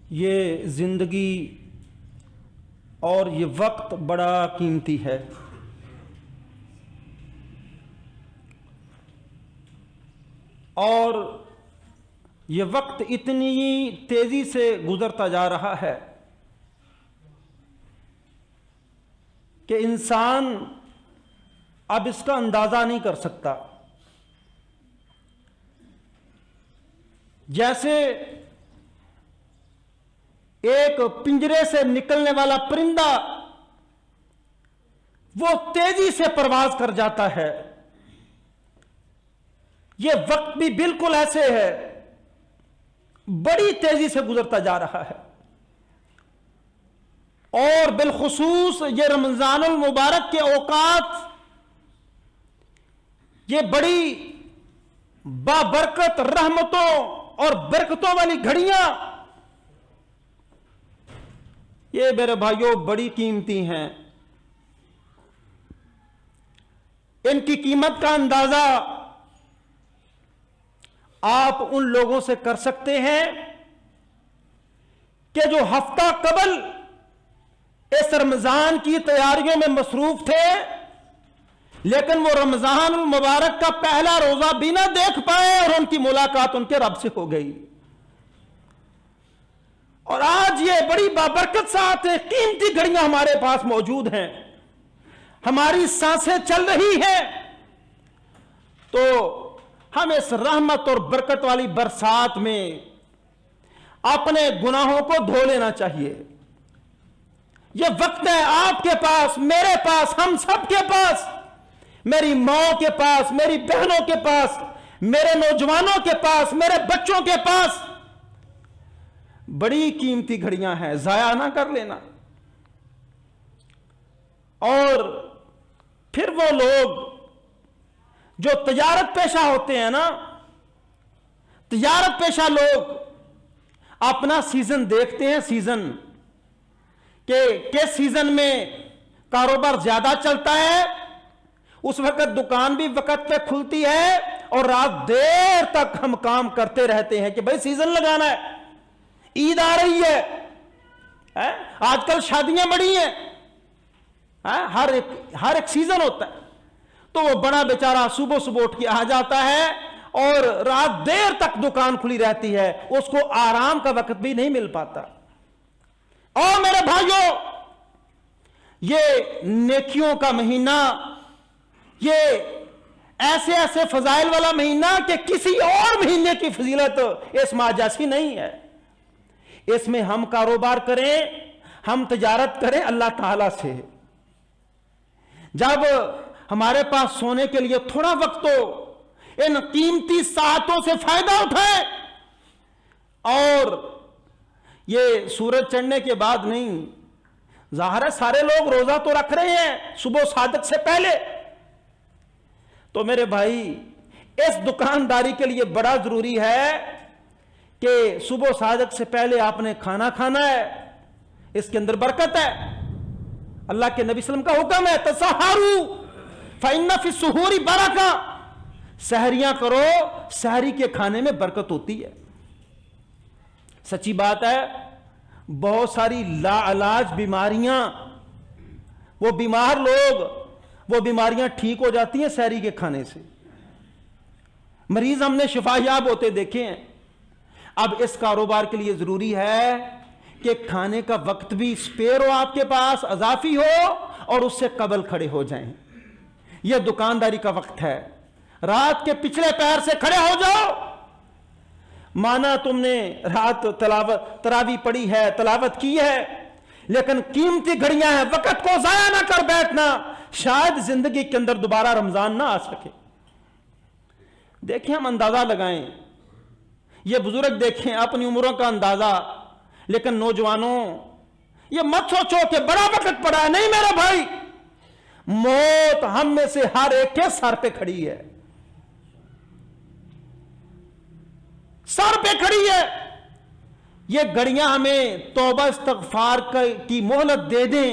یہ زندگی اور یہ وقت بڑا قیمتی ہے۔ اور یہ وقت اتنی تیزی سے گزرتا جا رہا ہے کہ انسان اب اس کا اندازہ نہیں کر سکتا۔ جیسے ایک پنجرے سے نکلنے والا پرندہ وہ تیزی سے پرواز کر جاتا ہے، یہ وقت بھی بالکل ایسے ہے، بڑی تیزی سے گزرتا جا رہا ہے۔ اور بالخصوص یہ رمضان المبارک کے اوقات، یہ بڑی بابرکت رحمتوں اور برکتوں والی گھڑیاں، یہ میرے بھائیوں بڑی قیمتی ہیں۔ ان کی قیمت کا اندازہ آپ ان لوگوں سے کر سکتے ہیں کہ جو ہفتہ قبل اس رمضان کی تیاریوں میں مصروف تھے، لیکن وہ رمضان المبارک کا پہلا روزہ بھی نہ دیکھ پائے اور ان کی ملاقات ان کے رب سے ہو گئی۔ اور آج یہ بڑی بابرکت ساعتیں، قیمتی گھڑیاں ہمارے پاس موجود ہیں، ہماری سانسیں چل رہی ہیں، تو ہم اس رحمت اور برکت والی برسات میں اپنے گناہوں کو دھو لینا چاہیے۔ یہ وقت ہے آپ کے پاس، میرے پاس، ہم سب کے پاس، میری ماں کے پاس، میری بہنوں کے پاس، میرے نوجوانوں کے پاس، میرے بچوں کے پاس بڑی قیمتی گھڑیاں ہیں، ضائع نہ کر لینا۔ اور پھر وہ لوگ جو تجارت پیشہ ہوتے ہیں نا، تجارت پیشہ لوگ اپنا سیزن دیکھتے ہیں، سیزن کہ کس سیزن میں کاروبار زیادہ چلتا ہے، اس وقت دکان بھی وقت پہ کھلتی ہے اور رات دیر تک ہم کام کرتے رہتے ہیں کہ بھائی سیزن لگانا ہے، عید آ رہی ہے، آج کل شادیاں بڑی ہیں، ہر ایک سیزن ہوتا ہے۔ تو وہ بڑا بیچارہ صبح صبح اٹھ کے آ جاتا ہے اور رات دیر تک دکان کھلی رہتی ہے، اس کو آرام کا وقت بھی نہیں مل پاتا۔ اور میرے بھائیوں، یہ نیکیوں کا مہینہ، یہ ایسے ایسے فضائل والا مہینہ کہ کسی اور مہینے کی فضیلت اس ماہ جیسی نہیں ہے۔ اس میں ہم کاروبار کریں، ہم تجارت کریں اللہ تعالیٰ سے۔ جب ہمارے پاس سونے کے لیے تھوڑا وقت ہو، ان قیمتی ساعتوں سے فائدہ اٹھائے۔ اور یہ سورج چڑھنے کے بعد نہیں، ظاہر ہے سارے لوگ روزہ تو رکھ رہے ہیں صبح صادق سے پہلے، تو میرے بھائی اس دکانداری کے لیے بڑا ضروری ہے کہ صبح صادق سے پہلے آپ نے کھانا کھانا ہے، اس کے اندر برکت ہے۔ اللہ کے نبی صلی اللہ علیہ وسلم کا حکم ہے، تسحروا فإن فی السحور برکہ، سحریاں کرو، سحری کے کھانے میں برکت ہوتی ہے۔ سچی بات ہے، بہت ساری لا علاج بیماریاں، وہ بیمار لوگ، وہ بیماریاں ٹھیک ہو جاتی ہیں سحری کے کھانے سے۔ مریض ہم نے شفا یاب ہوتے دیکھے ہیں۔ اب اس کاروبار کے لیے ضروری ہے کہ کھانے کا وقت بھی سپیر ہو، آپ کے پاس اضافی ہو، اور اس سے قبل کھڑے ہو جائیں۔ یہ دکانداری کا وقت ہے، رات کے پچھلے پہر سے کھڑے ہو جاؤ۔ مانا تم نے رات تراویح پڑھی ہے، تلاوت کی ہے، لیکن قیمتی گھڑیاں ہیں، وقت کو ضائع نہ کر بیٹھنا، شاید زندگی کے اندر دوبارہ رمضان نہ آ سکے۔ دیکھیں ہم اندازہ لگائیں، یہ بزرگ دیکھیں اپنی عمروں کا اندازہ، لیکن نوجوانوں یہ مت سوچو کہ بڑا وقت پڑا ہے، نہیں میرے بھائی، موت ہم میں سے ہر ایک کے سر پہ کھڑی ہے، سر پہ کھڑی ہے۔ یہ گھڑیاں ہمیں توبہ استغفار کی مہلت دے دیں،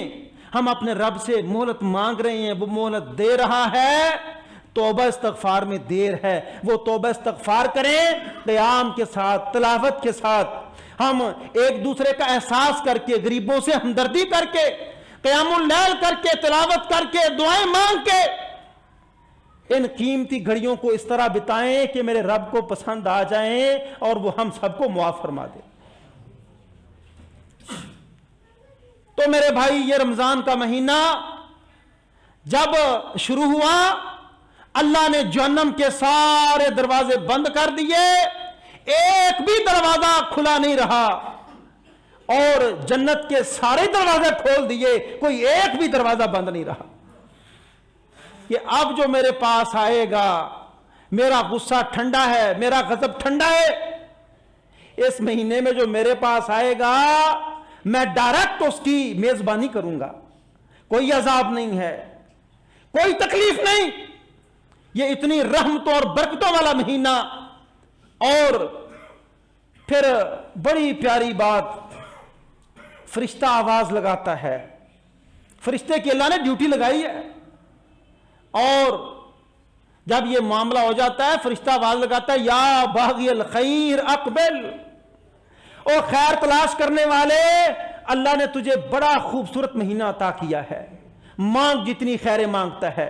ہم اپنے رب سے مہلت مانگ رہے ہیں، وہ مہلت دے رہا ہے، توبہ استغفار میں دیر ہے، وہ توبہ استغفار کریں قیام کے ساتھ، تلاوت کے ساتھ، ہم ایک دوسرے کا احساس کر کے، غریبوں سے ہمدردی کر کے، قیام اللیل کر کے، تلاوت کر کے، دعائیں مانگ کے ان قیمتی گھڑیوں کو اس طرح بتائیں کہ میرے رب کو پسند آ جائیں اور وہ ہم سب کو معاف فرما دے۔ تو میرے بھائی، یہ رمضان کا مہینہ جب شروع ہوا، اللہ نے جہنم کے سارے دروازے بند کر دیے، ایک بھی دروازہ کھلا نہیں رہا، اور جنت کے سارے دروازے کھول دیے، کوئی ایک بھی دروازہ بند نہیں رہا کہ اب جو میرے پاس آئے گا، میرا غصہ ٹھنڈا ہے، میرا غضب ٹھنڈا ہے، اس مہینے میں جو میرے پاس آئے گا میں ڈائریکٹ اس کی میزبانی کروں گا، کوئی عذاب نہیں ہے، کوئی تکلیف نہیں۔ یہ اتنی رحمتوں اور برکتوں والا مہینہ۔ اور پھر بڑی پیاری بات، فرشتہ آواز لگاتا ہے، فرشتے کی اللہ نے ڈیوٹی لگائی ہے، اور جب یہ معاملہ ہو جاتا ہے فرشتہ آواز لگاتا ہے، یا باغی الخیر اقبل، او خیر تلاش کرنے والے، اللہ نے تجھے بڑا خوبصورت مہینہ عطا کیا ہے، مانگ جتنی خیریں مانگتا ہے،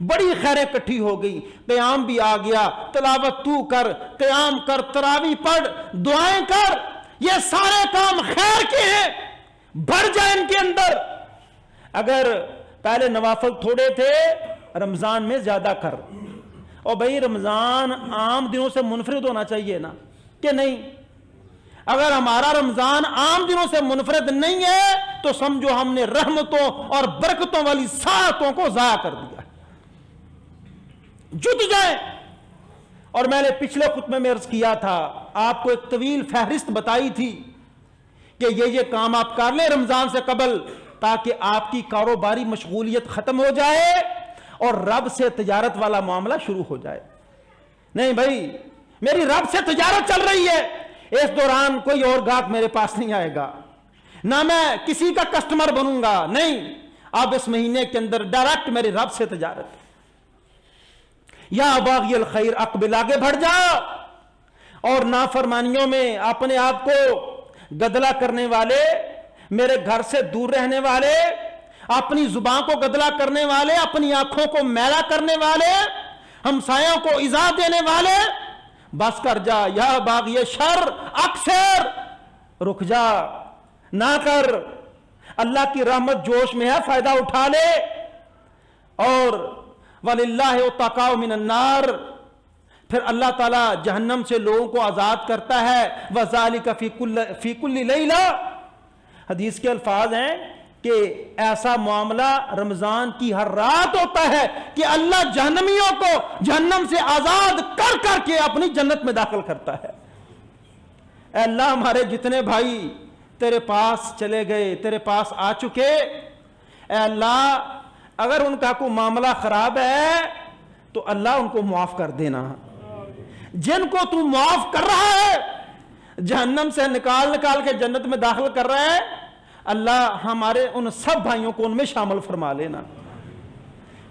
بڑی خیریں اکٹھی ہو گئی، قیام بھی آ گیا، تلاوت تو کر، قیام کر، تراویح پڑھ، دعائیں کر، یہ سارے کام خیر کے ہیں، بڑھ جائیں ان کے اندر۔ اگر پہلے نوافل تھوڑے تھے، رمضان میں زیادہ کر، اور بھئی رمضان عام دنوں سے منفرد ہونا چاہیے نا کہ نہیں؟ اگر ہمارا رمضان عام دنوں سے منفرد نہیں ہے تو سمجھو ہم نے رحمتوں اور برکتوں والی ساعتوں کو ضائع کر دیا، جت جائیں۔ اور میں نے پچھلے خطبے میں عرض کیا تھا، آپ کو ایک طویل فہرست بتائی تھی کہ یہ کام آپ کر لیں رمضان سے قبل، تاکہ آپ کی کاروباری مشغولیت ختم ہو جائے اور رب سے تجارت والا معاملہ شروع ہو جائے۔ نہیں بھائی، میری رب سے تجارت چل رہی ہے، اس دوران کوئی اور گاہک میرے پاس نہیں آئے گا، نہ میں کسی کا کسٹمر بنوں گا، نہیں، اب اس مہینے کے اندر ڈائریکٹ میرے رب سے تجارت۔ یا باغی الخیر اقبل، آگے بڑھ جا، اور نافرمانیوں میں اپنے آپ کو گدلا کرنے والے، میرے گھر سے دور رہنے والے، اپنی زبان کو گدلا کرنے والے، اپنی آنکھوں کو میلا کرنے والے، ہمسایوں کو ایذا دینے والے، بس کر جا۔ یا باغی شر اکثر، رک جا، نہ کر، اللہ کی رحمت جوش میں ہے، فائدہ اٹھا لے۔ اور وَلِلَّهِ اتَّقَاءُ مِنَ النَّارِ، پھر اللہ تعالیٰ جہنم سے لوگوں کو آزاد کرتا ہے، وَذَلِكَ فِي كُلِّ لَيْلَةٍ، حدیث کے الفاظ ہیں کہ ایسا معاملہ رمضان کی ہر رات ہوتا ہے کہ اللہ جہنمیوں کو جہنم سے آزاد کر کر کے اپنی جنت میں داخل کرتا ہے۔ اے اللہ، ہمارے جتنے بھائی تیرے پاس چلے گئے، تیرے پاس آ چکے، اے اللہ اگر ان کا کوئی معاملہ خراب ہے تو اللہ ان کو معاف کر دینا۔ جن کو تو معاف کر رہا ہے، جہنم سے نکال کے جنت میں داخل کر رہا ہے، اللہ ہمارے ان سب بھائیوں کو ان میں شامل فرما لینا۔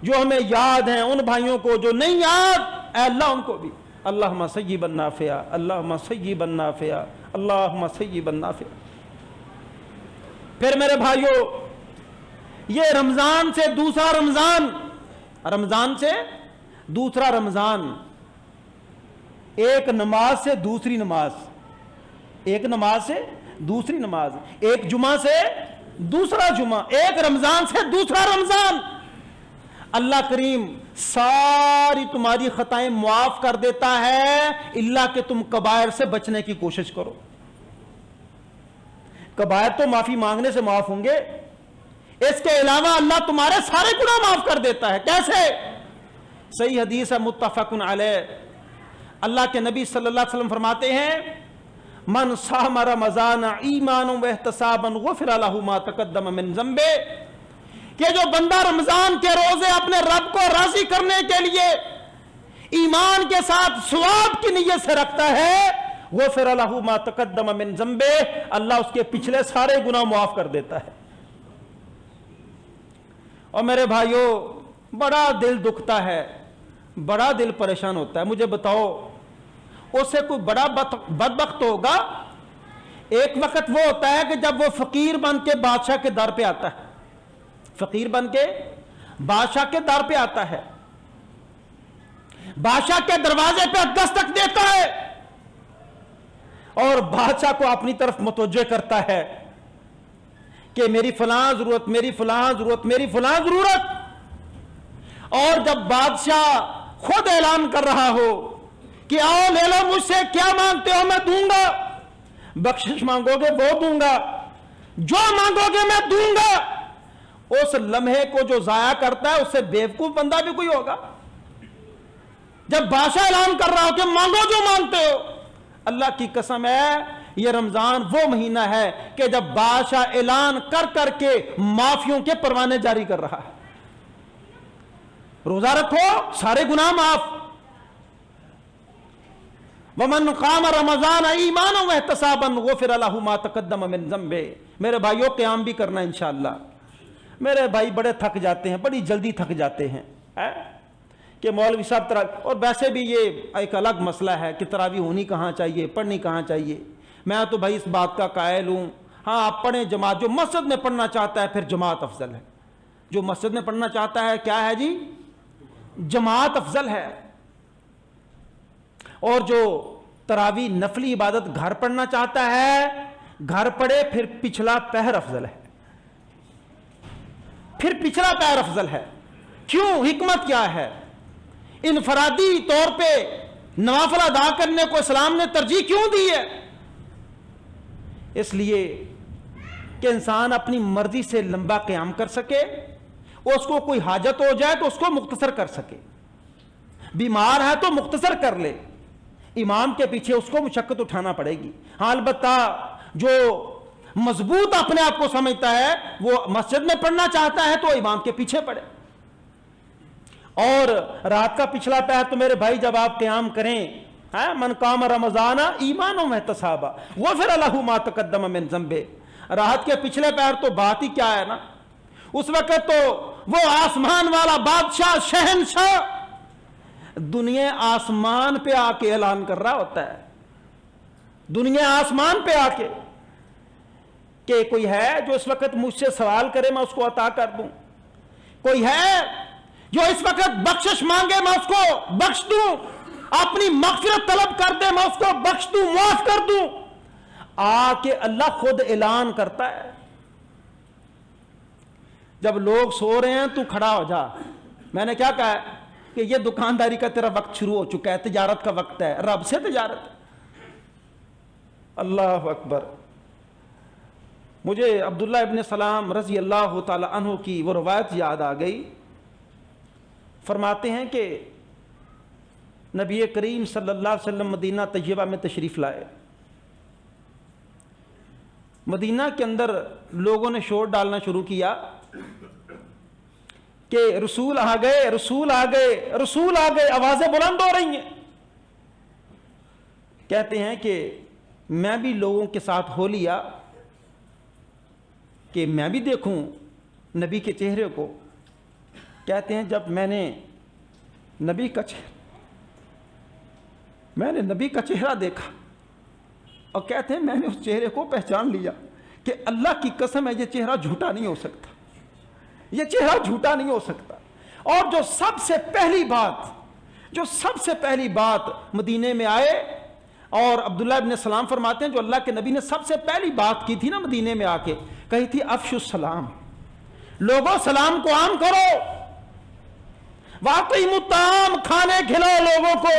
جو ہمیں یاد ہیں، ان بھائیوں کو جو نہیں یاد، اے اللہ ان کو بھی۔ اللہم سیبا نافعا، اللہم سیبا نافعا، اللہم سیبا نافعا۔ پھر میرے بھائیوں، یہ رمضان سے دوسرا رمضان، رمضان سے دوسرا رمضان، ایک نماز سے دوسری نماز، ایک نماز سے دوسری نماز، ایک جمعہ سے دوسرا جمعہ، ایک رمضان سے دوسرا رمضان۔ اللہ کریم ساری تمہاری خطائیں معاف کر دیتا ہے، اللہ کہ تم کبائر سے بچنے کی کوشش کرو۔ کبائر تو معافی مانگنے سے معاف ہوں گے، اس کے علاوہ اللہ تمہارے سارے گناہ معاف کر دیتا ہے۔ کیسے؟ صحیح حدیث ہے، متفق علیہ، اللہ کے نبی صلی اللہ علیہ وسلم فرماتے ہیں، من صام رمضان ایمانا واحتسابا غفر له ما تقدم من ذنبه، کہ جو بندہ رمضان کے روزے اپنے رب کو راضی کرنے کے لیے ایمان کے ساتھ ثواب کی نیت سے رکھتا ہے، غفر له ما تقدم من ذنبه، اللہ اس کے پچھلے سارے گناہ معاف کر دیتا ہے۔ اور میرے بھائیوں، بڑا دل دکھتا ہے، بڑا دل پریشان ہوتا ہے۔ مجھے بتاؤ، اس سے کوئی بڑا بدبخت ہوگا ایک وقت وہ ہوتا ہے کہ جب وہ فقیر بن کے بادشاہ کے در پہ آتا ہے، فقیر بن کے بادشاہ کے در پہ آتا ہے، بادشاہ کے دروازے پہ دستک دیتا ہے اور بادشاہ کو اپنی طرف متوجہ کرتا ہے کہ میری فلاں ضرورت، میری فلاں ضرورت، میری فلاں ضرورت. اور جب بادشاہ خود اعلان کر رہا ہو کہ آؤ لے لو مجھ سے، کیا مانگتے ہو میں دوں گا، بخشش مانگو گے وہ دوں گا، جو مانگو گے میں دوں گا، اس لمحے کو جو ضائع کرتا ہے اس سے بیوقوف بندہ بھی کوئی ہوگا؟ جب بادشاہ اعلان کر رہا ہو کہ مانگو جو مانگتے ہو، اللہ کی قسم ہے یہ رمضان وہ مہینہ ہے کہ جب بادشاہ اعلان کر کر کے معافیوں کے پروانے جاری کر رہا ہے. روزہ رکھو سارے گناہ معاف. وَمَنْ قَامَ رَمَضَانَ ایمانا وَاحْتِسابًا غُفِرَ لَهُ مَا تَقَدَّمَ مِنْ ذَنْبِهِ. میرے بھائیوں قیام بھی کرنا انشاءاللہ. میرے بھائی بڑے تھک جاتے ہیں، بڑی جلدی تھک جاتے ہیں کہ مولوی صاحب تراویح، اور ویسے بھی یہ ایک الگ مسئلہ ہے کہ تراویح ہونی کہاں چاہیے، پڑھنی کہاں چاہیے. میں تو بھائی اس بات کا قائل ہوں، ہاں آپ پڑھیں جماعت، جو مسجد میں پڑھنا چاہتا ہے پھر جماعت افضل ہے. جو مسجد میں پڑھنا چاہتا ہے کیا ہے جی؟ جماعت افضل ہے. اور جو تراویح نفلی عبادت گھر پڑھنا چاہتا ہے گھر پڑھے، پھر پچھلا پہر افضل ہے، پھر پچھلا پہر افضل ہے. کیوں؟ حکمت کیا ہے؟ انفرادی طور پہ نوافل ادا کرنے کو اسلام نے ترجیح کیوں دی ہے؟ اس لیے کہ انسان اپنی مرضی سے لمبا قیام کر سکے، اس کو کوئی حاجت ہو جائے تو اس کو مختصر کر سکے، بیمار ہے تو مختصر کر لے. امام کے پیچھے اس کو مشقت اٹھانا پڑے گی. ہاں البتہ جو مضبوط اپنے آپ کو سمجھتا ہے وہ مسجد میں پڑھنا چاہتا ہے تو امام کے پیچھے پڑھے. اور رات کا پچھلا پہر تو میرے بھائی جب آپ قیام کریں، من قام رمضان ایمانا واحتسابا غفر لہ ما تقدم من ذنبہ، رات کے پچھلے پہر تو بات ہی کیا ہے نا. اس وقت تو وہ آسمان والا بادشاہ شہنشاہ دنیا آسمان پہ آ کے اعلان کر رہا ہوتا ہے، دنیا آسمان پہ آ کے کہ کوئی ہے جو اس وقت مجھ سے سوال کرے میں اس کو عطا کر دوں، کوئی ہے جو اس وقت بخشش مانگے میں اس کو بخش دوں، اپنی مغفرت طلب کر دے میں اس کو بخش دوں، معاف کر دوں. آ کے اللہ خود اعلان کرتا ہے. جب لوگ سو رہے ہیں تو کھڑا ہو جا. میں نے کیا کہا ہے کہ یہ دکانداری کا تیرا وقت شروع ہو چکا ہے، تجارت کا وقت ہے، رب سے تجارت. اللہ اکبر. مجھے عبداللہ ابن سلام رضی اللہ تعالی عنہ کی وہ روایت یاد آ گئی. فرماتے ہیں کہ نبی کریم صلی اللہ علیہ وسلم مدینہ طیبہ میں تشریف لائے. مدینہ کے اندر لوگوں نے شور ڈالنا شروع کیا کہ رسول آ گئے، رسول آ گئے، رسول آ گئے، آوازیں بلند ہو رہی ہیں. کہتے ہیں کہ میں بھی لوگوں کے ساتھ ہو لیا کہ میں بھی دیکھوں نبی کے چہرے کو. کہتے ہیں جب میں نے نبی کا چہرہ دیکھا، اور کہتے ہیں میں نے اس چہرے کو پہچان لیا کہ اللہ کی قسم ہے یہ چہرہ جھوٹا نہیں ہو سکتا، یہ چہرہ جھوٹا نہیں ہو سکتا. اور جو سب سے پہلی بات مدینے میں آئے، اور عبداللہ ابن سلام فرماتے ہیں جو اللہ کے نبی نے سب سے پہلی بات کی تھی نا مدینے میں آ کے، کہی تھی افشوا السلام، لوگوں سلام کو عام کرو، واقعیموا الطعام، کھانے کھلاؤ لوگوں کو.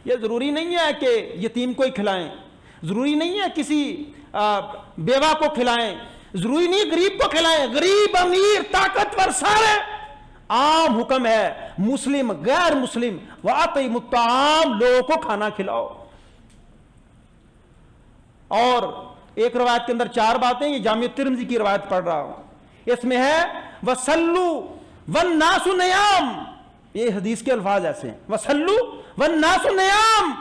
یہ ضروری نہیں ہے کہ یتیم کو ہی کھلائیں، ضروری نہیں ہے کسی بیوہ کو کھلائیں، ضروری نہیں غریب کو کھلائیں، غریب امیر طاقتور سارے عام حکم ہے، مسلم غیر مسلم، واطعموا الطعام، لوگوں کو کھانا کھلاؤ. اور ایک روایت کے اندر 4 باتیں، یہ جامع ترمذی کی روایت پڑھ رہا ہوں، اس میں ہے وَصَلُّوا وَالنَّاسُ نِيَامٌ، یہ حدیث کے الفاظ ایسے ہیں، وَصَلُّوا وَالنَّاسُ نِيَامٌ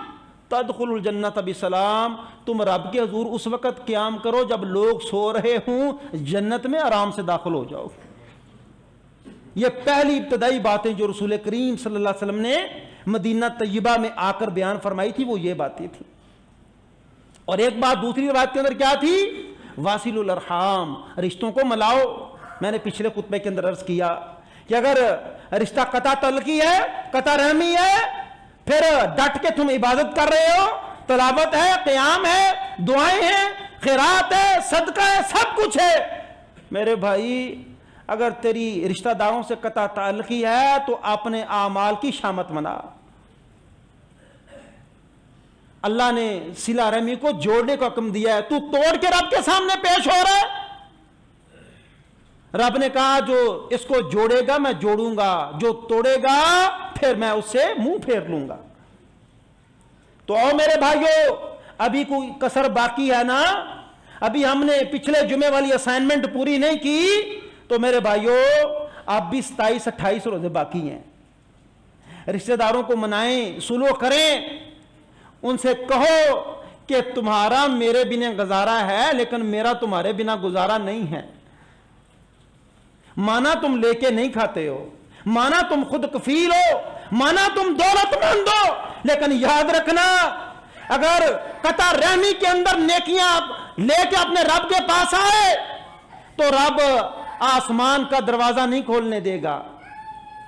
تَدْخُلُوا الْجَنَّةَ بِسَلام، تم رب کے حضور اس وقت قیام کرو جب لوگ سو رہے ہوں، جنت میں آرام سے داخل ہو جاؤ. یہ پہلی ابتدائی باتیں جو رسول کریم صلی اللہ علیہ وسلم نے مدینہ طیبہ میں آ کر بیان فرمائی تھی وہ یہ باتیں تھیں. اور ایک بات دوسری روایت کے اندر کیا تھی؟ واصل الارحام، رشتوں کو ملاؤ۔ میں نے پچھلے خطبے کے اندر عرض کیا کہ اگر رشتہ قطع تعلقی ہے، قطع رحمی ہے، پھر ڈٹ کے تم عبادت کر رہے ہو، تلاوت ہے، قیام ہے، دعائیں ہیں، خیرات ہے، صدقہ ہے، سب کچھ ہے، میرے بھائی اگر تیری رشتہ داروں سے قطع تعلقی ہے تو اپنے اعمال کی شامت منا۔ اللہ نے صلہ رحمی کو جوڑنے کا حکم دیا ہے، تو توڑ کے رب کے سامنے پیش ہو رہا ہے۔ رب نے کہا جو اس کو جوڑے گا میں جوڑوں گا، جو توڑے گا پھر میں اس سے منہ پھیر لوں گا۔ تو آؤ میرے بھائیو، ابھی کوئی کسر باقی ہے نا، ابھی ہم نے پچھلے جمعے والی اسائنمنٹ پوری نہیں کی، تو میرے بھائیو اب بھی 27-28 روزے باقی ہیں۔ رشتہ داروں کو منائیں، سلوک کریں، ان سے کہو کہ تمہارا میرے بنا گزارا ہے لیکن میرا تمہارے بنا گزارا نہیں ہے۔ مانا تم لے کے نہیں کھاتے ہو، مانا تم خود کفیل ہو، مانا تم دولت مند ہو، لیکن یاد رکھنا اگر قطع رحمی کے اندر نیکیاں لے کے اپنے رب کے پاس آئے تو رب آسمان کا دروازہ نہیں کھولنے دے گا،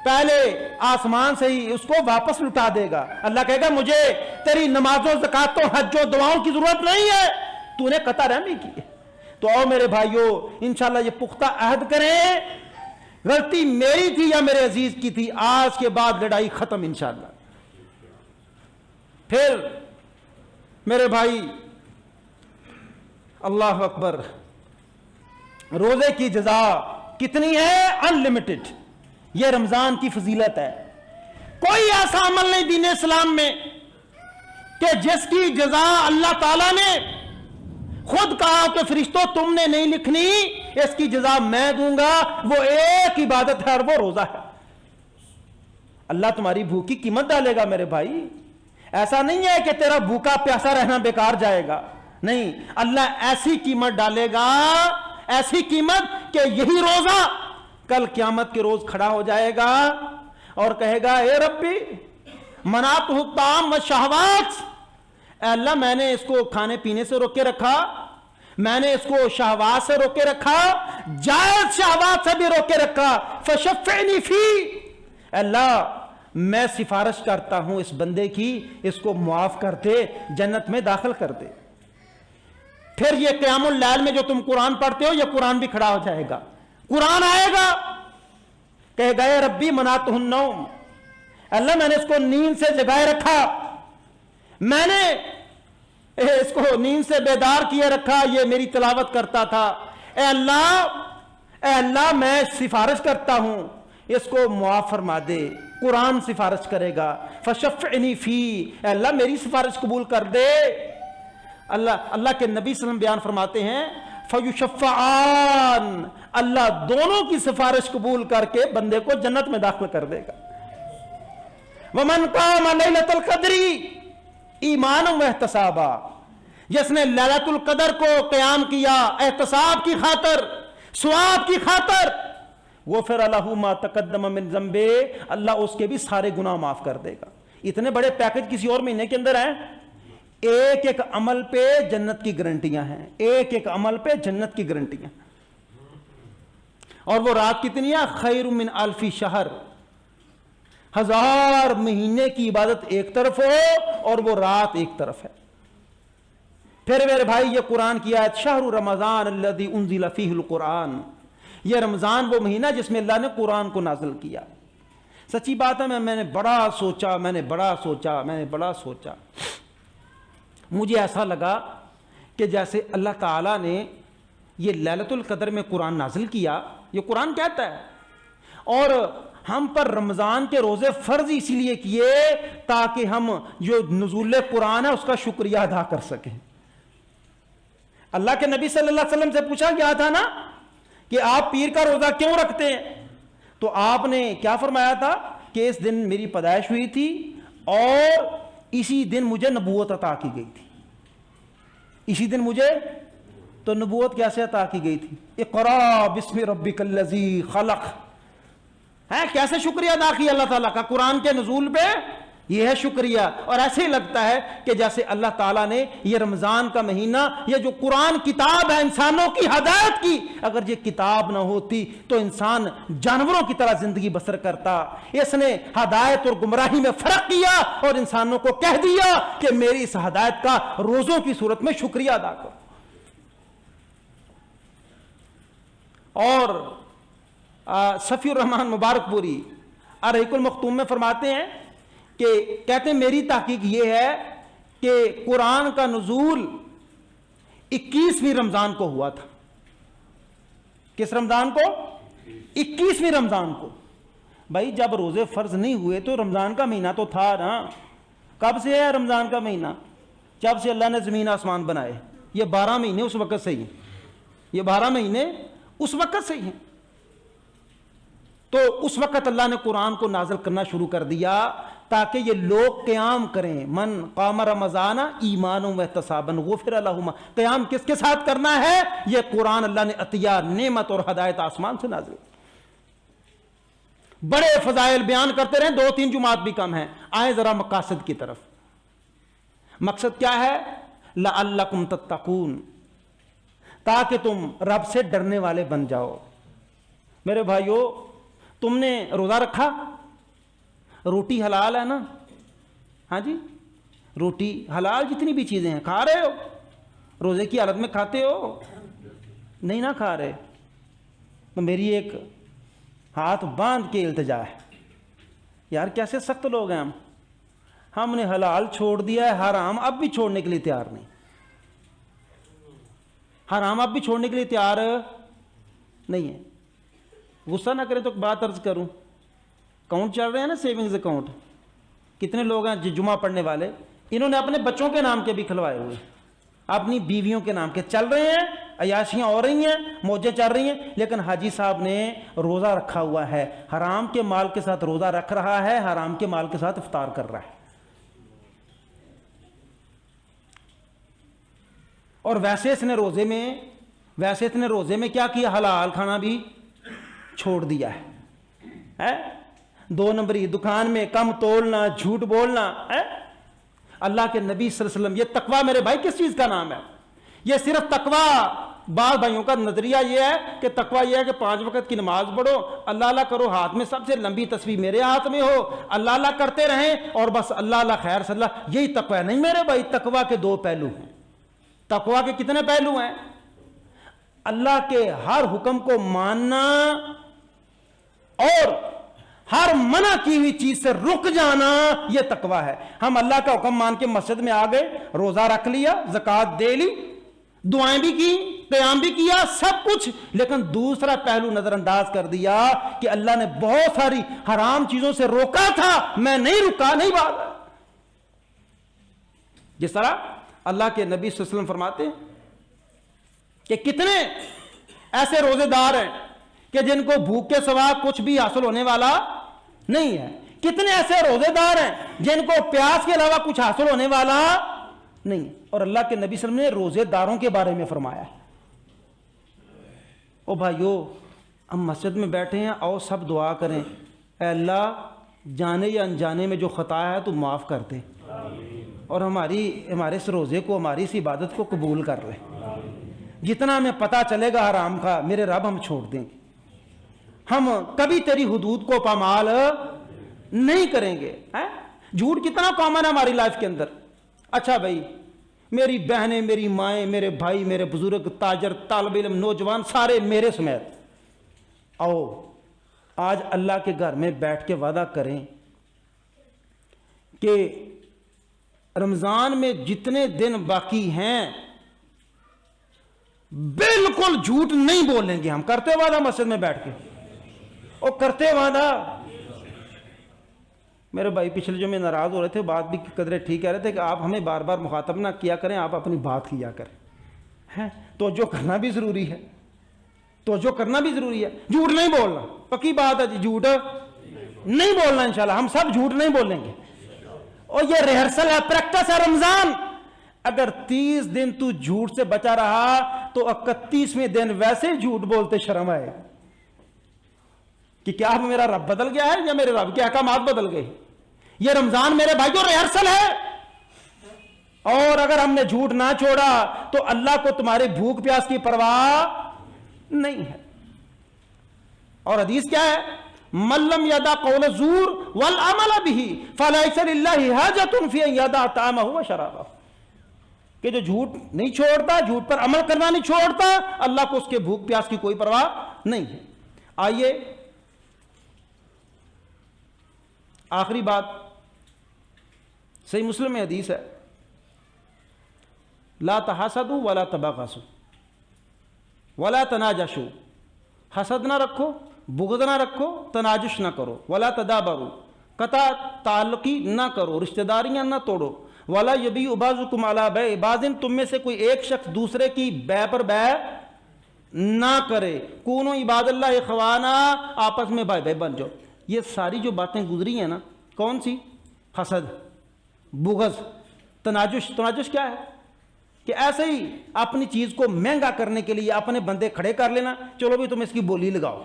پہلے آسمان سے ہی اس کو واپس لٹا دے گا۔ اللہ کہے گا مجھے تیری نمازوں، زکاتوں، حجوں، دعاؤں کی ضرورت نہیں ہے، تو نے قطع رحمی کی ہے۔ تو آؤ میرے بھائیو انشاءاللہ یہ پختہ عہد کریں، غلطی میری تھی یا میرے عزیز کی تھی، آج کے بعد لڑائی ختم انشاءاللہ۔ پھر میرے بھائی اللہ اکبر، روزے کی جزا کتنی ہے؟ انلمیٹڈ۔ یہ رمضان کی فضیلت ہے، کوئی ایسا عمل نہیں دین اسلام میں کہ جس کی جزا اللہ تعالیٰ نے خود کہا کہ فرشتوں تم نے نہیں لکھنی، اس کی جزا میں دوں گا، وہ ایک عبادت ہے اور وہ روزہ ہے۔ اللہ تمہاری بھوک کی قیمت ڈالے گا میرے بھائی، ایسا نہیں ہے کہ تیرا بھوکا پیاسا رہنا بیکار جائے گا، نہیں، اللہ ایسی قیمت ڈالے گا، ایسی قیمت کہ یہی روزہ کل قیامت کے روز کھڑا ہو جائے گا اور کہے گا اے ربی منعتہ الطعام والشہوات، اے اللہ میں نے اس کو کھانے پینے سے روک کے رکھا، میں نے اس کو شہوات سے روک کے رکھا، جائز شہوات سے بھی روک کے رکھا، فشفعنی فی، اے اللہ میں سفارش کرتا ہوں اس بندے کی، اس کو معاف کر دے، جنت میں داخل کر دے۔ پھر یہ قیام اللیل میں جو تم قرآن پڑھتے ہو یہ قرآن بھی کھڑا ہو جائے گا، قرآن آئے گا، کہے گا اے ربی منعتہ النوم، اللہ میں نے اس کو نیند سے جگائے رکھا، میں نے اس کو نیند سے بیدار کیے رکھا، یہ میری تلاوت کرتا تھا، اے اللہ میں سفارش کرتا ہوں اس کو معاف فرما دے، قرآن سفارش کرے گا، فشفعنی فی، اے اللہ میری سفارش قبول کر دے۔ اللہ کے نبی صلی اللہ علیہ وسلم بیان فرماتے ہیں فیشفعان، اللہ دونوں کی سفارش قبول کر کے بندے کو جنت میں داخل کر دے گا۔ ومن قام لیلۃ القدر ایمانا واحتسابا، جس نے لیلۃ القدر کو قیام کیا احتساب کی خاطر، ثواب کی خاطر، غفر لہ ما تقدم من ذنبہ، اللہ اس کے بھی سارے گناہ معاف کر دے گا۔ اتنے بڑے پیکج کسی اور مہینے کے اندر ہیں؟ ایک ایک عمل پہ جنت کی گارنٹیاں ہیں، ایک ایک عمل پہ جنت کی گارنٹیاں۔ اور وہ رات کتنی ہے؟ خیر من الف شہر، 1000 مہینے کی عبادت ایک طرف ہو اور وہ رات ایک طرف ہے۔ پھر میرے بھائی یہ قرآن کی آیت شہر رمضان الذی انزل فیہ القرآن، یہ رمضان وہ مہینہ جس میں اللہ نے قرآن کو نازل کیا۔ سچی بات ہے میں نے بڑا سوچا، مجھے ایسا لگا کہ جیسے اللہ تعالیٰ نے یہ لیلۃ القدر میں قرآن نازل کیا، یہ قرآن کہتا ہے، اور ہم پر رمضان کے روزے فرض اسی لیے کیے تاکہ ہم جو نزول قرآن ہے اس کا شکریہ ادا کر سکیں۔ اللہ کے نبی صلی اللہ علیہ وسلم سے پوچھا گیا تھا نا کہ آپ پیر کا روزہ کیوں رکھتے ہیں، تو آپ نے کیا فرمایا تھا کہ اس دن میری پیدائش ہوئی تھی اور اسی دن مجھے نبوت عطا کی گئی تھی۔ اسی دن مجھے تو نبوت کیسے عطا کی گئی تھی؟ اقرا بسم ربک الذی خلق، ہے کیسے شکریہ ادا کیا اللہ تعالیٰ کا؟ قرآن کے نزول پہ یہ ہے شکریہ. اور ایسے ہی لگتا ہے کہ جیسے اللہ تعالیٰ نے یہ رمضان کا مہینہ، یہ جو قرآن کتاب ہے انسانوں کی ہدایت کی، اگر یہ کتاب نہ ہوتی تو انسان جانوروں کی طرح زندگی بسر کرتا. اس نے ہدایت اور گمراہی میں فرق کیا اور انسانوں کو کہہ دیا کہ میری اس ہدایت کا روزوں کی صورت میں شکریہ ادا کرو. اور صفی الرحمن مبارک پوری الرحیق المختوم میں فرماتے ہیں کہ کہتے ہیں میری تحقیق یہ ہے کہ قرآن کا نزول 21ویں رمضان کو ہوا تھا. کس رمضان کو؟ 21ویں رمضان کو. بھائی جب روزے فرض نہیں ہوئے تو رمضان کا مہینہ تو تھا نا. کب سے ہے رمضان کا مہینہ؟ جب سے اللہ نے زمین آسمان بنائے. یہ 12 مہینے اس وقت سے ہی ہیں. یہ 12 مہینے اس وقت سے ہی ہیں. تو اس وقت اللہ نے قرآن کو نازل کرنا شروع کر دیا تاکہ یہ لوگ قیام کریں. من قام رمضان ایمانا واحتسابا غفر لہ ما. قیام کس کے ساتھ کرنا ہے؟ یہ قرآن اللہ نے عطیہ، نعمت اور ہدایت آسمان سے نازل. بڑے فضائل بیان کرتے رہیں، 2-3 جمعات بھی کم ہیں. آئیں ذرا مقاصد کی طرف. مقصد کیا ہے؟ لعلکم تتقون، تاکہ تم رب سے ڈرنے والے بن جاؤ. میرے بھائیو، تم نے روزہ رکھا؟ روٹی حلال ہے نا؟ ہاں جی، روٹی حلال جتنی بھی چیزیں ہیں کھا رہے ہو؟ روزے کی حالت میں کھاتے ہو؟ نہیں نہ کھا رہے تو میری ایک ہاتھ باندھ کے التجا ہے. یار کیسے سخت لوگ ہیں ہم نے حلال چھوڑ دیا ہے، حرام اب بھی چھوڑنے کے لیے تیار نہیں. حرام اب بھی چھوڑنے کے لیے تیار نہیں ہے. غصہ نہ کرے تو بات عرض کروں. اکاؤنٹ چل رہے ہیں نا، سیونگز اکاؤنٹ. کتنے لوگ ہیں جمعہ پڑھنے والے، انہوں نے اپنے بچوں کے نام کے بھی کھلوائے ہوئے، اپنی بیویوں کے نام کے. چل رہے ہیں، عیاشیاں ہو رہی ہیں، موجیں چل رہی ہیں، لیکن حاجی صاحب نے روزہ رکھا ہوا ہے. حرام کے مال کے ساتھ روزہ رکھ رہا ہے، حرام کے مال کے ساتھ افطار کر رہا ہے. اور ویسے اس نے روزے میں کیا کیا؟ حلال کھانا بھی چھوڑ دیا ہے. 2 نمبری دکان میں کم تولنا، جھوٹ بولنا. اللہ کے نبی صلی اللہ علیہ وسلم، یہ تقوی میرے بھائی کس چیز کا نام ہے؟ یہ صرف تقوی، بعض بھائیوں کا نظریہ یہ ہے کہ تقوی یہ ہے کہ 5 وقت کی نماز پڑھو، اللہ اللہ کرو، ہاتھ میں سب سے لمبی تسبیح میرے ہاتھ میں ہو، اللہ اللہ کرتے رہیں اور بس اللہ اللہ خیر صلی اللہ. یہی تقوی ہے. نہیں میرے بھائی، تقوی کے 2 پہلو ہیں. تقوی کے کتنے پہلو ہیں؟ اللہ کے ہر حکم کو ماننا اور ہر منع کی ہوئی چیز سے رک جانا، یہ تقوی ہے. ہم اللہ کا حکم مان کے مسجد میں آ گئے، روزہ رکھ لیا، زکوٰۃ دے لی، دعائیں بھی کی، قیام بھی کیا، سب کچھ، لیکن دوسرا پہلو نظر انداز کر دیا کہ اللہ نے بہت ساری حرام چیزوں سے روکا تھا، میں نہیں رکا، نہیں بھاگا. جس طرح اللہ کے نبی صلی اللہ علیہ وسلم فرماتے ہیں کہ کتنے ایسے روزے دار ہیں کہ جن کو بھوک کے سوا کچھ بھی حاصل ہونے والا نہیں ہے. کتنے ایسے روزے دار ہیں جن کو پیاس کے علاوہ کچھ حاصل ہونے والا نہیں. اور اللہ کے نبی صلی اللہ علیہ وسلم نے روزے داروں کے بارے میں فرمایا ہے. او بھائیو، ہم مسجد میں بیٹھے ہیں، آؤ سب دعا کریں، اے اللہ جانے یا انجانے میں جو خطا ہے تو معاف کر دے اور ہمارے اس روزے کو، ہماری اس عبادت کو قبول کر لے. جتنا ہمیں پتہ چلے گا حرام کا، میرے رب ہم چھوڑ دیں گے. ہم کبھی تیری حدود کو پامال نہیں کریں گے. جھوٹ کتنا کامن ہے ہماری لائف کے اندر. اچھا بھائی، میری بہنیں، میری مائیں، میرے بھائی، میرے بزرگ، تاجر، طالب علم، نوجوان، سارے میرے سمیت، آؤ آج اللہ کے گھر میں بیٹھ کے وعدہ کریں کہ رمضان میں جتنے دن باقی ہیں بالکل جھوٹ نہیں بولیں گے. ہم کرتے وعدہ مسجد میں بیٹھ کے، اور کرتے وعدہ. میرے بھائی پچھلے جو میں ناراض ہو رہے تھے، بات بھی قدرے ٹھیک کہہ رہے تھے کہ آپ ہمیں بار بار مخاطب نہ کیا کریں، آپ اپنی بات کیا کریں. توجہ کرنا بھی ضروری ہے، توجہ کرنا بھی ضروری ہے. جھوٹ نہیں بولنا، پکی بات ہے جی، جھوٹ نہیں بولنا. انشاءاللہ ہم سب جھوٹ نہیں بولیں گے. اور یہ ریہرسل ہے، پریکٹس ہے. رمضان اگر 30 دن تو جھوٹ سے بچا رہا تو 31ویں دن ویسے جھوٹ بولتے شرم آئے کہ کیا میرا رب بدل گیا ہے یا میرے رب کے احکامات بدل گئے. یہ رمضان میرے بھائیوں ریہرسل ہے، اور اگر ہم نے جھوٹ نہ چھوڑا تو اللہ کو تمہاری بھوک پیاس کی پرواہ نہیں ہے۔ اور حدیث کیا ہے؟ من لم یدع قول الزور والعمل به فلیس للہ حاجۃ فی ان یدع طعامہ وشرابہ، کہ جو جھوٹ نہیں چھوڑتا، جھوٹ پر عمل کرنا نہیں چھوڑتا، اللہ کو اس کے بھوک پیاس کی کوئی پرواہ نہیں ہے۔ آئیے آخری بات، صحیح مسلم میں حدیث ہے، لا تحاسدوا ولا تباغضوا ولا تناجشوا، حسد نہ رکھو، بغض نہ رکھو، تناجش نہ کرو، ولا تدابروا، قطع تعلقی نہ کرو، رشتہ داریاں نہ توڑو، ولا یبیع بعضکم علی بیع بعض، تم میں سے کوئی ایک شخص دوسرے کی بیع پر بیع نہ کرے، کونوا عباد اللہ اخوانا، آپس میں بھائی بھائی بن جاؤ۔ یہ ساری جو باتیں گزری ہیں نا، کون سی؟ حسد، بغض، تناجش۔ تناجش کیا ہے؟ کہ ایسے ہی اپنی چیز کو مہنگا کرنے کے لیے اپنے بندے کھڑے کر لینا، چلو بھی تم اس کی بولی لگاؤ،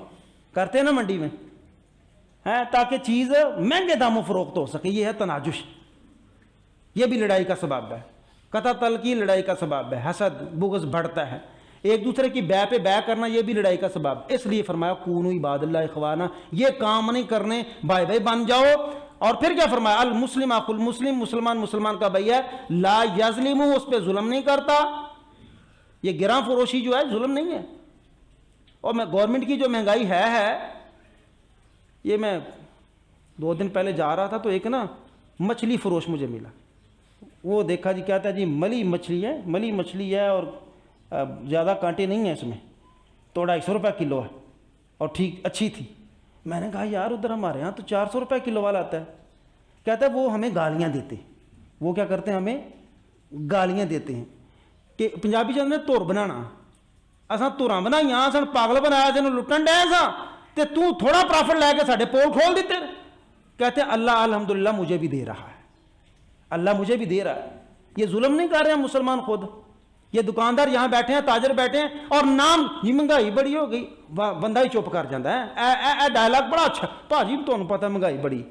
کرتے ہیں نا منڈی میں، تاکہ چیز مہنگے داموں فروخت ہو سکے، یہ ہے تناجش۔ یہ بھی لڑائی کا سبب ہے، قطع تعلقی لڑائی کا سبب ہے، حسد بغض بڑھتا ہے، ایک دوسرے کی بیع پہ بیع کرنا یہ بھی لڑائی کا سبب۔ اس لیے فرمایا کونوا عباد اللہ اخوانا، یہ کام نہیں کرنے، بھائی بھائی بن جاؤ۔ اور پھر کیا فرمایا؟ المسلم اخو المسلم، مسلمان مسلمان کا بھائی ہے، لا یظلم، اس پہ ظلم نہیں کرتا۔ یہ گراں فروشی جو ہے ظلم نہیں ہے۔ اور میں گورنمنٹ کی جو مہنگائی ہے، یہ میں 2 دن پہلے جا رہا تھا تو ایک نا مچھلی فروش مجھے ملا، وہ دیکھا جی کہتا ہے جی ملی مچھلی ہے اور زیادہ کانٹے نہیں ہیں اس میں، تو 250 روپے کلو ہے اور ٹھیک اچھی تھی۔ میں نے کہا یار ادھر ہمارے ہاں تو 400 روپے کلو والا آتا ہے۔ کہتا ہے وہ ہمیں گالیاں دیتے، وہ کیا کرتے ہیں؟ ہمیں گالیاں دیتے ہیں کہ پنجابی چند نے تور بنانا، اساں توراں بنائیاں، اساں پاگل بنایا، جنوں لٹن ڈے ساں تے تو تھوڑا پرافٹ لے کے ساڈے پول کھول دیتے۔ کہتے ہیں اللہ الحمدللہ مجھے بھی دے رہا ہے، اللہ مجھے بھی دے رہا ہے۔ یہ ظلم نہیں کر رہے ہیں مسلمان خود، یہ دکاندار یہاں بیٹھے ہیں، تاجر بیٹھے ہیں، اور نام یہ مہنگائی بڑی ہو گئی، بندہ ہی چپ کر جاتا ہے۔ اے ڈائلاگ بڑا اچھا، بھاجی تمہیں پتہ مہنگائی بڑی،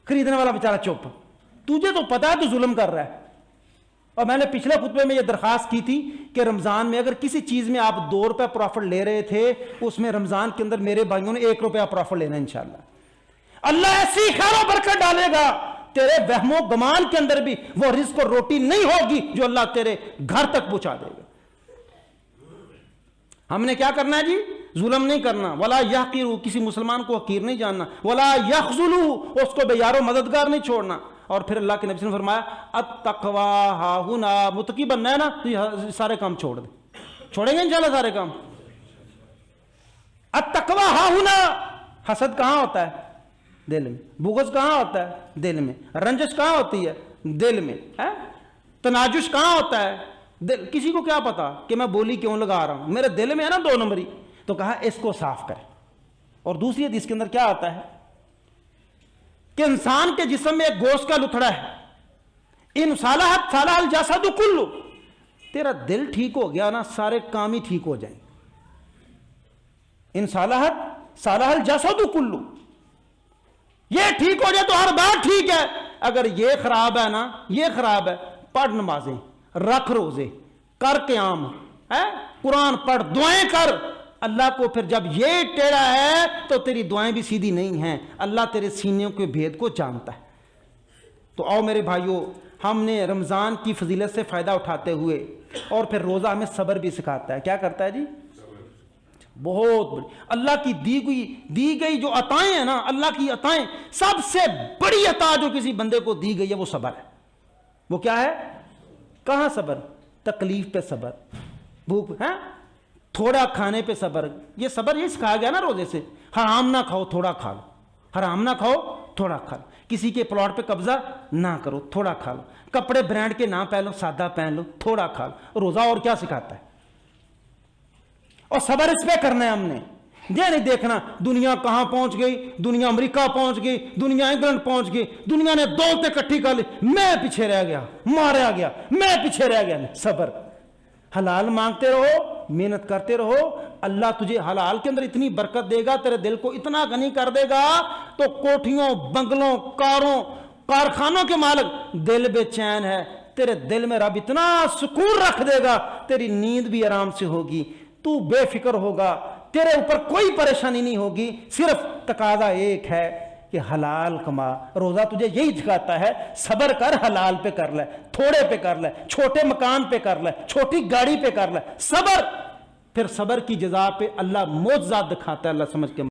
خریدنے والا بیچارہ چپ، تجھے تو پتہ ہے تو ظلم کر رہا ہے۔ اور میں نے پچھلے خطبے میں یہ درخواست کی تھی کہ رمضان میں اگر کسی چیز میں آپ 2 روپے پروفٹ لے رہے تھے، اس میں رمضان کے اندر میرے بھائیوں نے 1 روپیہ پروفٹ لینا انشاءاللہ۔ اللہ ایسی خیر و برکت ڈالے گا تیرے وہم و گمان کے اندر بھی، وہ رزق اور روٹی نہیں ہوگی جو اللہ تیرے گھر تک پہنچا دے گا۔ ہم نے کیا کرنا ہے جی؟ ظلم نہیں کرنا، ولا یحقروا، کسی مسلمان کو حقیر نہیں جاننا، ولا یخذلوا، اس کو بے یار و مددگار نہیں چھوڑنا۔ اور پھر اللہ کے نبی صلی اللہ علیہ وسلم نے فرمایا التقوی ہاہنا، متقی بننا ہے نا تو یہ سارے کام چھوڑ دے، چھوڑیں گے انشاءاللہ سارے کام۔ التقوی ہاہنا، حسد کہاں ہوتا ہے؟ دل میں۔ بغض کہاں ہوتا ہے؟ دل میں۔ رنجش کہاں ہوتی ہے؟ دل میں۔ تناجش کہاں ہوتا ہے؟ دل۔ کسی کو کیا پتا کہ میں بولی کیوں لگا رہا ہوں، میرے دل میں ہے نا 2 نمبری، تو کہا اس کو صاف کرے۔ اور دوسری حدیث کے اندر کیا آتا ہے کہ انسان کے جسم میں ایک گوشت کا لتھڑا ہے، ان صالحت صالح الجسد کلو، تیرا دل ٹھیک ہو گیا نا سارے کام ہی ٹھیک ہو جائیں۔ ان صالحت صالح الجسد کلو، یہ ٹھیک ہو جائے تو ہر بات ٹھیک ہے۔ اگر یہ خراب ہے نا، یہ خراب ہے، پڑھ نمازیں، رکھ روزے، کر قیام، قرآن پڑھ، دعائیں کر، اللہ کو پھر جب یہ ٹیڑھا ہے تو تیری دعائیں بھی سیدھی نہیں ہیں، اللہ تیرے سینوں کے بھید کو جانتا ہے۔ تو آؤ میرے بھائیوں، ہم نے رمضان کی فضیلت سے فائدہ اٹھاتے ہوئے، اور پھر روزہ ہمیں صبر بھی سکھاتا ہے۔ کیا کرتا ہے جی؟ بہت بڑی اللہ کی دی گئی جو عطائیں ہیں نا، اللہ کی عطائیں سب سے بڑی عطا جو کسی بندے کو دی گئی ہے وہ صبر ہے۔ وہ کیا ہے؟ کہاں صبر؟ تکلیف پہ صبر، بھوک ہے، تھوڑا کھانے پہ صبر۔ یہ صبر یہ سکھایا گیا نا روزے سے، حرام نہ کھاؤ تھوڑا کھا لو، حرام نہ کھاؤ تھوڑا کھا لو، کسی کے پلاٹ پہ قبضہ نہ کرو تھوڑا کھا لو، کپڑے برانڈ کے نہ پہن لو، سادہ پہن لو، تھوڑا کھا لو۔ روزہ اور کیا سکھاتا ہے؟ اور صبر اس پہ کرنا ہے ہم نے، یہ نہیں دیکھنا دنیا کہاں پہنچ گئی، دنیا امریکہ پہنچ گئی، دنیا انگلینڈ پہنچ گئی، دنیا نے دولتیں اکٹھی کر لی، میں پیچھے رہ گیا، مارا گیا، میں پیچھے رہ گیا۔ صبر، حلال مانگتے رہو، محنت کرتے رہو، اللہ تجھے حلال کے اندر اتنی برکت دے گا، تیرے دل کو اتنا غنی کر دے گا، تو کوٹھیوں، بنگلوں، کاروں، کارخانوں کے مالک، دل بے چین ہے، تیرے دل میں رب اتنا سکون رکھ دے گا، تیری نیند بھی آرام سے ہوگی، تو بے فکر ہوگا، تیرے اوپر کوئی پریشانی نہیں ہوگی، صرف تقاضا ایک ہے کہ حلال کما۔ روزہ تجھے یہی دکھاتا ہے، صبر کر، حلال پہ کر لے، تھوڑے پہ کر لے، چھوٹے مکان پہ کر لے، چھوٹی گاڑی پہ کر لے، صبر، پھر صبر کی جزا پہ اللہ معجزات دکھاتا ہے، اللہ سمجھ کے